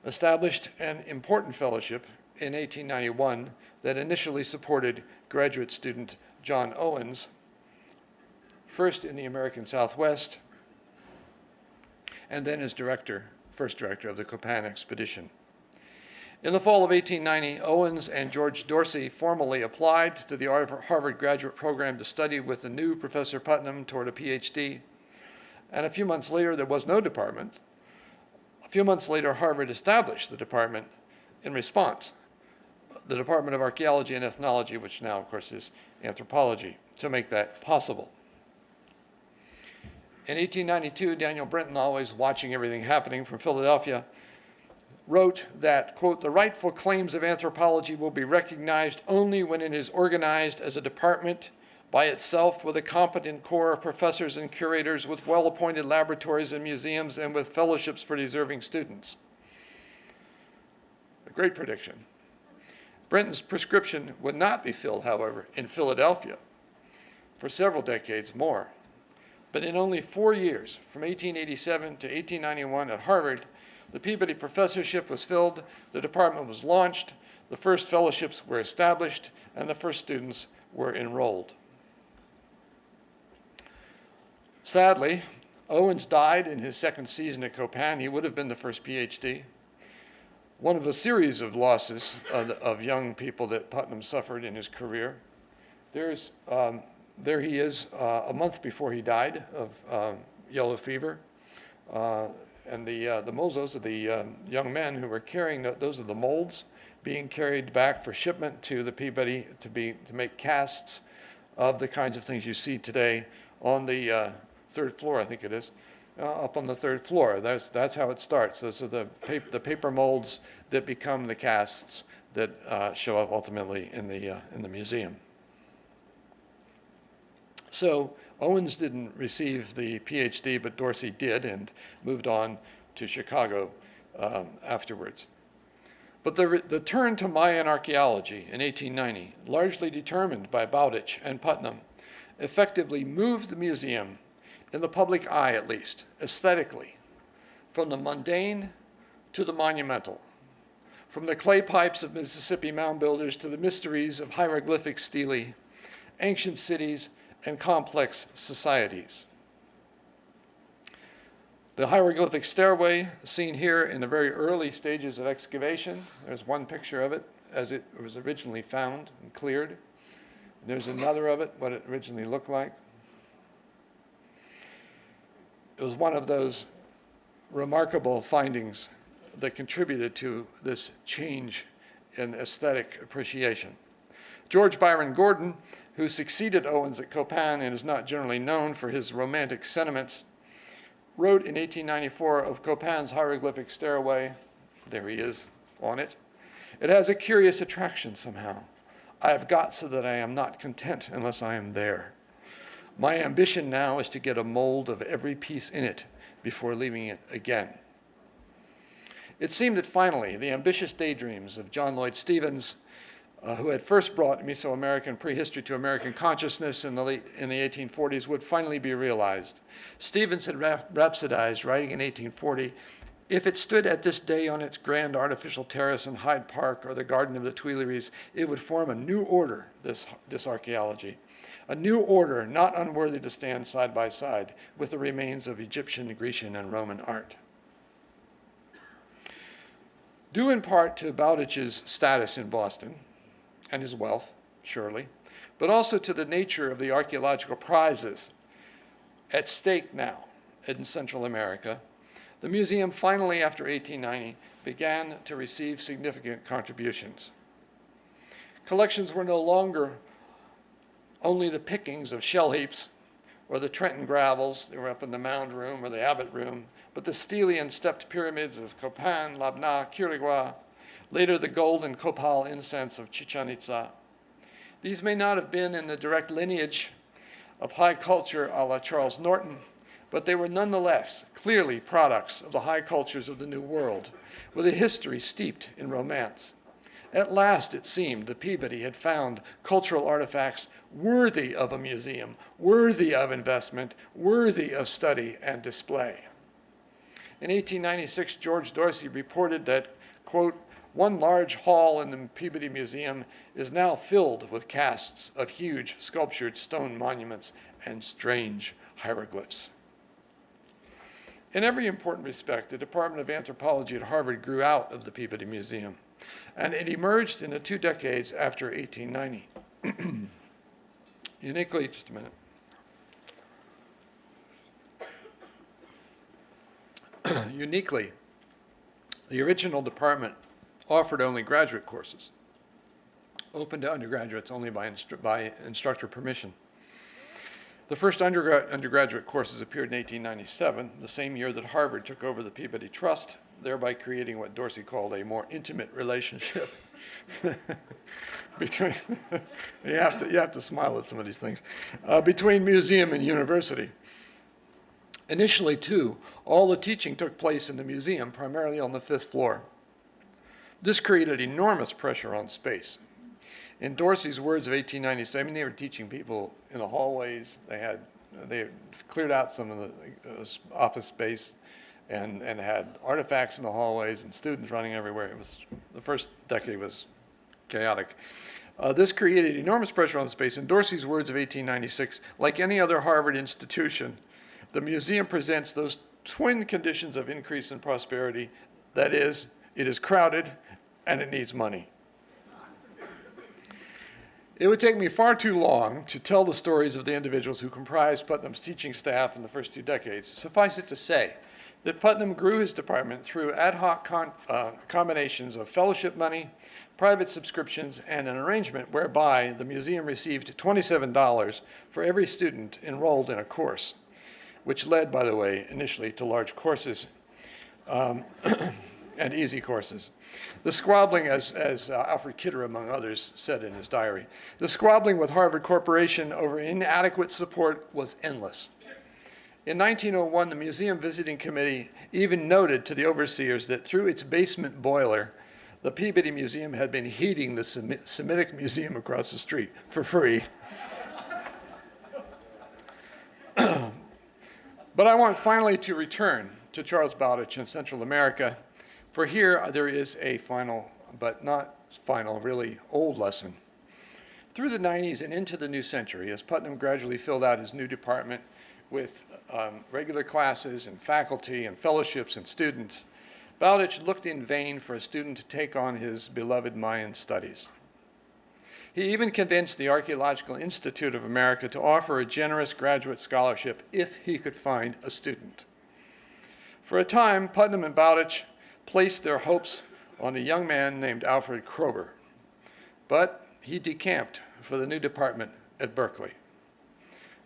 B: established an important fellowship in 1891 that initially supported graduate student John Owens, first in the American Southwest, and then as first director of the Copan expedition. In the fall of 1890, Owens and George Dorsey formally applied to the Harvard graduate program to study with the new Professor Putnam toward a PhD. And a few months later, there was no department. A few months later, Harvard established the department in response, the Department of Archaeology and Ethnology, which now, of course, is anthropology, to make that possible. In 1892, Daniel Brinton, always watching everything happening from Philadelphia, wrote that, quote, "The rightful claims of anthropology will be recognized only when it is organized as a department by itself with a competent core of professors and curators, with well-appointed laboratories and museums, and with fellowships for deserving students." A great prediction. Brinton's prescription would not be filled, however, in Philadelphia for several decades more. But in only 4 years, from 1887 to 1891 at Harvard, the Peabody professorship was filled, the department was launched, the first fellowships were established, and the first students were enrolled. Sadly, Owens died in his second season at Copan. He would have been the first PhD. One of a series of losses of young people that Putnam suffered in his career. There he is a month before he died of yellow fever. And the molds, those are the young men who were carrying, those are the molds being carried back for shipment to the Peabody to make casts of the kinds of things you see today on the 3rd floor, I think it is, up on the 3rd floor. That's how it starts. Those are the paper molds that become the casts that show up ultimately in the museum. So Owens didn't receive the PhD, but Dorsey did and moved on to Chicago afterwards. But the turn to Mayan archaeology in 1890, largely determined by Bowditch and Putnam, effectively moved the museum, in the public eye at least, aesthetically, from the mundane to the monumental, from the clay pipes of Mississippi mound builders to the mysteries of hieroglyphic stele, ancient cities, and complex societies. The hieroglyphic stairway, seen here in the very early stages of excavation. There's one picture of it as it was originally found and cleared. There's another of it, what it originally looked like. It was one of those remarkable findings that contributed to this change in aesthetic appreciation. George Byron Gordon, who succeeded Owens at Copan and is not generally known for his romantic sentiments, wrote in 1894 of Copan's hieroglyphic stairway, there he is on it, "It has a curious attraction somehow. I have got so that I am not content unless I am there. My ambition now is to get a mold of every piece in it before leaving it again. It seemed that finally the ambitious daydreams of John Lloyd Stevens, who had first brought Mesoamerican prehistory to American consciousness in the 1840s, would finally be realized. Stevens had rhapsodized, writing in 1840, "If it stood at this day on its grand artificial terrace in Hyde Park or the Garden of the Tuileries, it would form a new order, this archaeology. A new order not unworthy to stand side by side with the remains of Egyptian, Grecian, and Roman art." Due in part to Bowditch's status in Boston, and his wealth, surely, but also to the nature of the archaeological prizes at stake now in Central America, the museum finally, after 1890, began to receive significant contributions. Collections were no longer only the pickings of shell heaps or the Trenton gravels, they were up in the Mound room or the Abbott room, but the Stelaean stepped pyramids of Copan, Labna, Quirigua, later the gold and copal incense of Chichen Itza. These may not have been in the direct lineage of high culture a la Charles Norton, but they were nonetheless clearly products of the high cultures of the New World, with a history steeped in romance. At last, it seemed, the Peabody had found cultural artifacts worthy of a museum, worthy of investment, worthy of study and display. In 1896, George Dorsey reported that, quote, "One large hall in the Peabody Museum is now filled with casts of huge sculptured stone monuments and strange hieroglyphs." In every important respect, the Department of Anthropology at Harvard grew out of the Peabody Museum, and it emerged in the 2 decades after 1890. Uniquely, just a minute. Uniquely, the original department offered only graduate courses, open to undergraduates only by instructor permission. The first undergraduate courses appeared in 1897, the same year that Harvard took over the Peabody Trust, thereby creating what Dorsey called a more intimate relationship between, you have to smile at some of these things, between museum and university. Initially, too, all the teaching took place in the museum, primarily on the 5th floor. This created enormous pressure on space. In Dorsey's words of 1897, they were teaching people in the hallways. They had cleared out some of the office space and had artifacts in the hallways and students running everywhere. The first decade was chaotic. This created enormous pressure on space. In Dorsey's words of 1896, like any other Harvard institution, the museum presents those twin conditions of increase and prosperity. That is, it is crowded and it needs money. It would take me far too long to tell the stories of the individuals who comprised Putnam's teaching staff in the first 2 decades. Suffice it to say that Putnam grew his department through ad hoc combinations of fellowship money, private subscriptions, and an arrangement whereby the museum received $27 for every student enrolled in a course, which led, by the way, initially to large courses and easy courses. The squabbling, as Alfred Kidder, among others, said in his diary, the squabbling with Harvard Corporation over inadequate support was endless. In 1901, the Museum Visiting Committee even noted to the overseers that through its basement boiler, the Peabody Museum had been heating the Semitic Museum across the street for free. But I want finally to return to Charles Bowditch and Central America, for here there is a final, but not final, really old lesson. Through the 90s and into the new century, as Putnam gradually filled out his new department with regular classes and faculty and fellowships and students, Bowditch looked in vain for a student to take on his beloved Mayan studies. He even convinced the Archaeological Institute of America to offer a generous graduate scholarship if he could find a student. For a time, Putnam and Bowditch placed their hopes on a young man named Alfred Kroeber, but he decamped for the new department at Berkeley.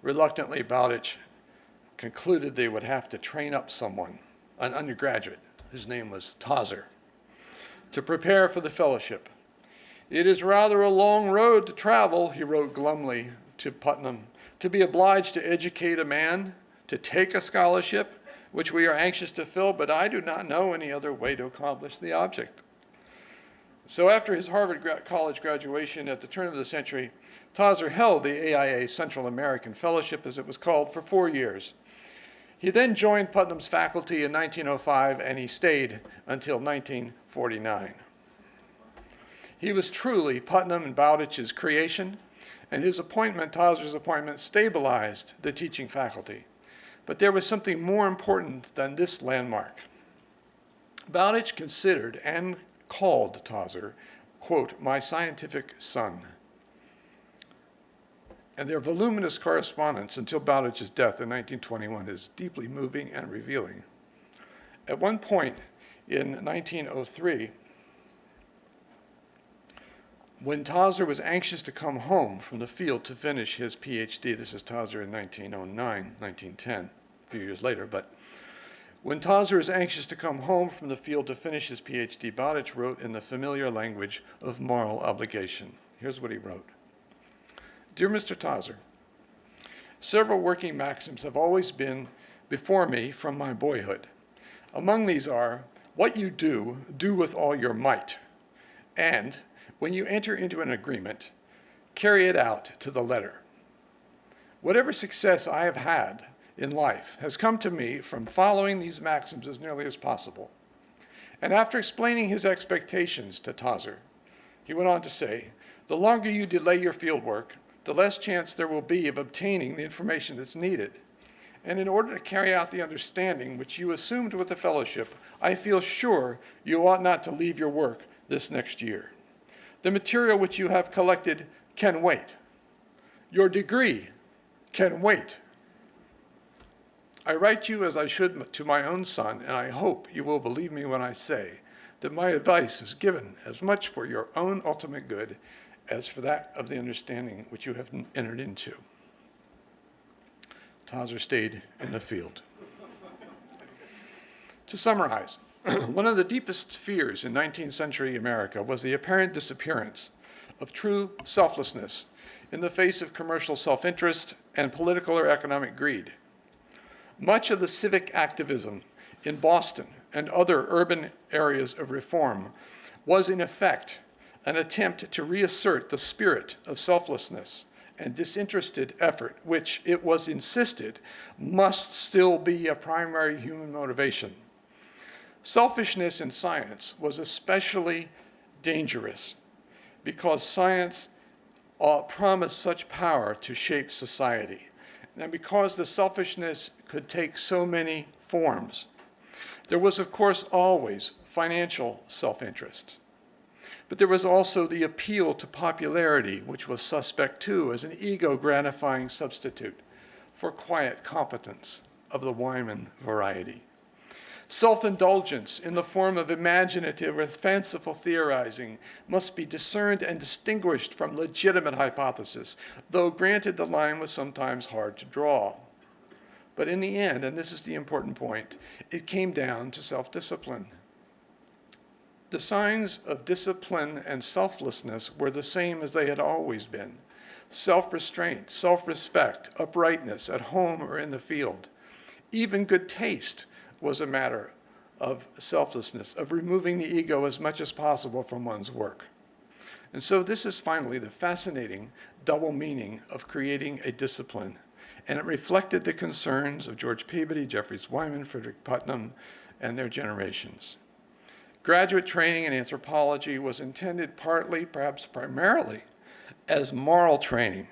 B: Reluctantly, Bowditch concluded they would have to train up someone, an undergraduate, whose name was Tauser, to prepare for the fellowship. "It is rather a long road to travel," he wrote glumly to Putnam, "to be obliged to educate a man, to take a scholarship, which we are anxious to fill, but I do not know any other way to accomplish the object." So after his Harvard College graduation at the turn of the century, Tauser held the AIA Central American Fellowship, as it was called, for 4 years. He then joined Putnam's faculty in 1905, and he stayed until 1949. He was truly Putnam and Bowditch's creation, and his appointment, Tauser's appointment, stabilized the teaching faculty. But there was something more important than this landmark. Bowditch considered and called Tauser, quote, "my scientific son." And their voluminous correspondence until Bowditch's death in 1921 is deeply moving and revealing. At one point in 1903, when Tauser was anxious to come home from the field to finish his PhD, this is Tauser in 1909, 1910, a few years later, but when Tauser was anxious to come home from the field to finish his PhD, Bowditch wrote in the familiar language of moral obligation. Here's what he wrote. "Dear Mr. Tauser, several working maxims have always been before me from my boyhood. Among these are, what you do, do with all your might, and when you enter into an agreement, carry it out to the letter. Whatever success I have had in life has come to me from following these maxims as nearly as possible." And after explaining his expectations to Tauser, he went on to say, "The longer you delay your field work, the less chance there will be of obtaining the information that's needed. And in order to carry out the understanding which you assumed with the fellowship, I feel sure you ought not to leave your work this next year. The material which you have collected can wait. Your degree can wait. I write you as I should to my own son, and I hope you will believe me when I say that my advice is given as much for your own ultimate good as for that of the understanding which you have entered into." Tauser stayed in the field. To summarize, one of the deepest fears in 19th century America was the apparent disappearance of true selflessness in the face of commercial self-interest and political or economic greed. Much of the civic activism in Boston and other urban areas of reform was, in effect, an attempt to reassert the spirit of selflessness and disinterested effort, which, it was insisted, must still be a primary human motivation. Selfishness in science was especially dangerous because science promised such power to shape society, and because the selfishness could take so many forms. There was, of course, always financial self-interest. But there was also the appeal to popularity, which was suspect too as an ego-gratifying substitute for quiet competence of the Wyman variety. Self-indulgence in the form of imaginative or fanciful theorizing must be discerned and distinguished from legitimate hypothesis, though granted the line was sometimes hard to draw. But in the end, and this is the important point, it came down to self-discipline. The signs of discipline and selflessness were the same as they had always been: self-restraint, self-respect, uprightness at home or in the field. Even good taste was a matter of selflessness, of removing the ego as much as possible from one's work. And so this is finally the fascinating double meaning of creating a discipline, and it reflected the concerns of George Peabody, Jeffries Wyman, Frederic Putnam, and their generations. Graduate training in anthropology was intended partly, perhaps primarily, as moral training,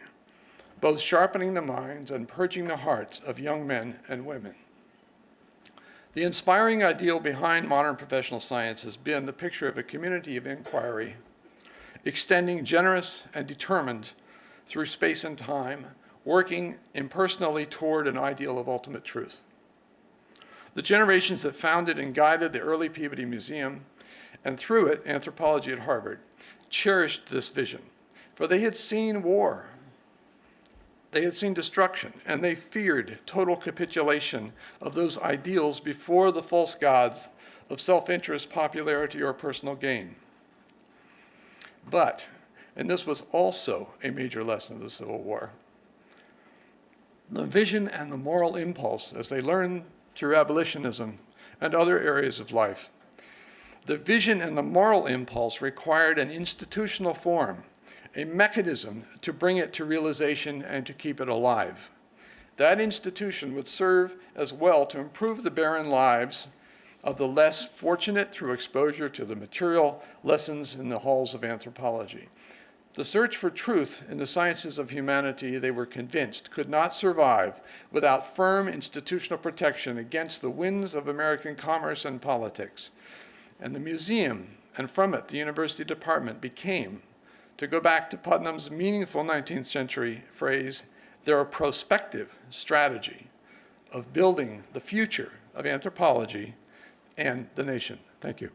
B: both sharpening the minds and purging the hearts of young men and women. The inspiring ideal behind modern professional science has been the picture of a community of inquiry, extending generous and determined through space and time, working impersonally toward an ideal of ultimate truth. The generations that founded and guided the early Peabody Museum, and through it, anthropology at Harvard, cherished this vision, for they had seen war, they had seen destruction, and they feared total capitulation of those ideals before the false gods of self-interest, popularity, or personal gain. But, and this was also a major lesson of the Civil War, the vision and the moral impulse, as they learned through abolitionism and other areas of life, the vision and the moral impulse required an institutional form, a mechanism to bring it to realization and to keep it alive. That institution would serve as well to improve the barren lives of the less fortunate through exposure to the material lessons in the halls of anthropology. The search for truth in the sciences of humanity, they were convinced, could not survive without firm institutional protection against the winds of American commerce and politics. And the museum, and from it the university department, became, to go back to Putnam's meaningful 19th century phrase, their prospective strategy of building the future of anthropology and the nation. Thank you.